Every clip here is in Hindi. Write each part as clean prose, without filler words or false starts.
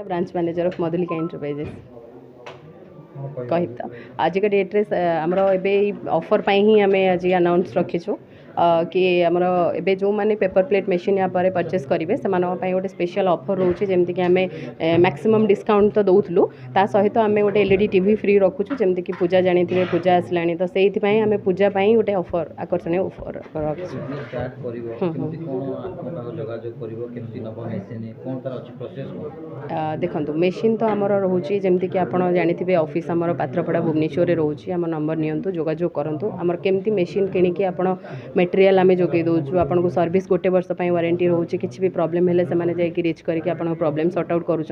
branch manager of Madhulika enterprises कहि କହିବେ तो आजिका डेट्रे आमर एवं ऑफर ही आम आज अनाउंस रखीचु कि आमर एबे जो माने पेपर प्लेट मशीन या पर परचेस करेंगे से गोटे स्पेशल ऑफर रोचे जमीक आम मैक्सिमम डिस्काउंट तो दौलू ता सहित आम गोटे एलईडी टीवी फ्री रखुचु जमीक पूजा जानी पूजा आसला तो से आम पूजा गोटे ऑफर आकर्षणीय ऑफर बिजनेस स्टार्ट करिवो केमती कोन आपन का जोगाजोग करिवो केमती नबो मेसिन कोन तार अछि प्रोसेस कोन देखो मेसीन तो आमर रोचे जमीक आप जानी ऑफिस आमर पात्रपड़ा भुवनेश्वर में रोचे आम नंबर नियंतु जोगाजोग करूँ आमर केमती मेसीन किणिकी आप मटेरियल आम जोगे दौचु आपको सर्विस गोटे वर्ष वारंटी रोचे किसी भी प्रॉब्लम है से रिच करके आप प्रॉब्लम सॉर्ट आउट करूँ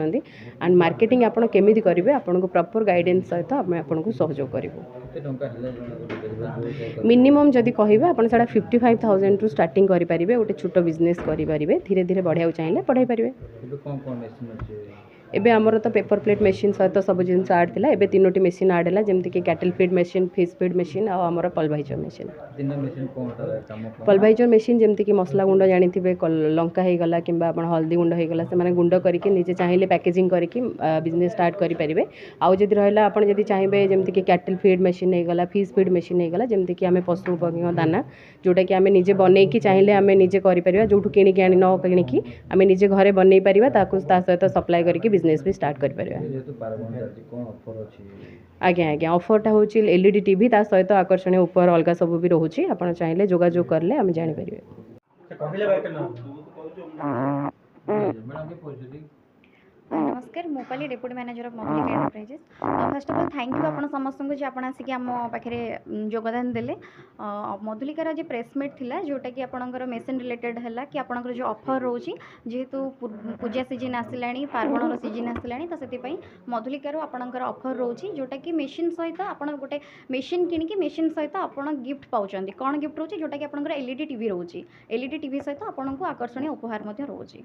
एंड मार्केटिंग आपड़ केमी करेंगे आपको प्रॉपर गाइडेंस सहित आम आपको सहयोग करूँ केते टंका हेले जोगाजोग मिनिमम जदि कहे आप 55,000 रु स्टार्टिंग करेंगे गोटे छोट बिजनेस करेंगे धीरे धीरे बढ़ाया चाहिए बढ़ाई पारे ଏବେ कोन कोन मेसिन अछि एबे आमर तो पेपर प्लेट मशीन सहित सब जिन आड था एबे तीनोटी मशीन आड है जमीक cattle feed machine fish feed machine आमर पल्भाइजर मशीन तीन मेसिन कोन तार काम कोन पल्भाइजर मशीन जमीक मसला गुंड जानी लंका होगला कि हल्दी गुंड होगला से गुंड करके निजे चाहिए पैकेजिंग करके बिजनेस स्टार्ट करेंगे आउ जदि रहा आप चाहिए जमीक कैटल फीड मशीन होगला फिश फीड मशीन होगला जमीक आम पशु पक्षी दाना जोटा कि आम निजे बनईकी चाहिए आम निजे कर जो किणी आनी न किणी आम निजे घरे बनई पार सहित सप्लाय करके बिजनेस भी स्टार्ट कर पारे जेतु पार्बण जाति कोन ऑफर अछि आज्ञा आज्ञा ऑफरटा हूँ एलईडी टीवी ता सहित आकर्षणीय उपहार अलग सब भी रोचे आप चाहिए जोगाजोग करेंगे आम जापर କହିଲେ ଭାଇ କେନ मैडम के पहुंचली नमस्कार मोपाली deputy manager of Madhulika enterprises first of all thank you आपण समस्त को आप आसिक आम पाखे योगदान देले मधुलिकार जो प्रेसमेट थिला जोटा कि आपणकर मेसीन रिलेटेड है कि आपणकर जो ऑफर रोची जेहेतु पूजा सीजन आसला पार्वणर सीजन आसला तो से मधुलिकार आपणकर ऑफर रोची जोटा कि मेसीन सहित आप गोटे मेसीन किणिकी मेसीन सहित आप गिफ्ट पाँच कौन गिफ्ट रोचे जोटा कि आपणकर एलईडी टीवी रोची एलईडी टीवी सहित आपको आकर्षणीय उपहार रोची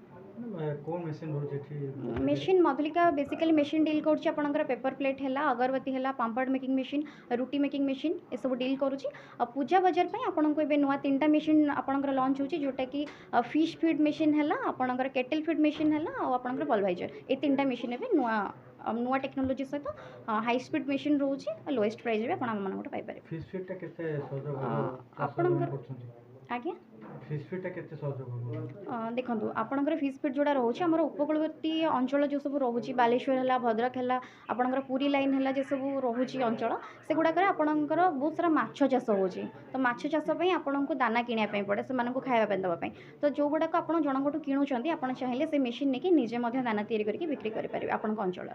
machine Madhulika basically machine deal करुच्ची आपंकर पेपर प्लेट है अगरबत्ती है पाम्पड़ मेकिंग मेसीन रुटी मेकिंग मेसीन ये सब डील करुच्ची पूजा बजार पर आपको ए नुआ तीन मेसीन आपंकर लॉन्च होची जोटा कि फिश फीड मेसीन है आपंकर केटल फीड मेसीन है आपंकर पल्भाइजर ये तीन मेसीन ए नुआ नुआ टेक्नोलोजी सहित हाई स्पीड मेसीन रोचे लोएस्ट प्राइस भी आपंकर पाइपर फिश फीड टा केते आपंकर आज्ञा देखो आपंकर फिश फीड जोड़ा रोचे आम उपकूलवर्ती अंचल जो सब रोचे बालेश्वर है भद्रक है आपंकर पुरी लाइन है जो सब रोचे अंचल से गुड़ाक आपंकर बहुत सारा माछ चाष हो तो माछ चाष आपको दाना किनापी पड़े से खावाई देवाई तो जो गुड़ाक आप जनकठू किणुंट आप चाहिए से मेसीन नहीं निजे दाना तैयारी करके बिक्री करेंगे आपण अंचल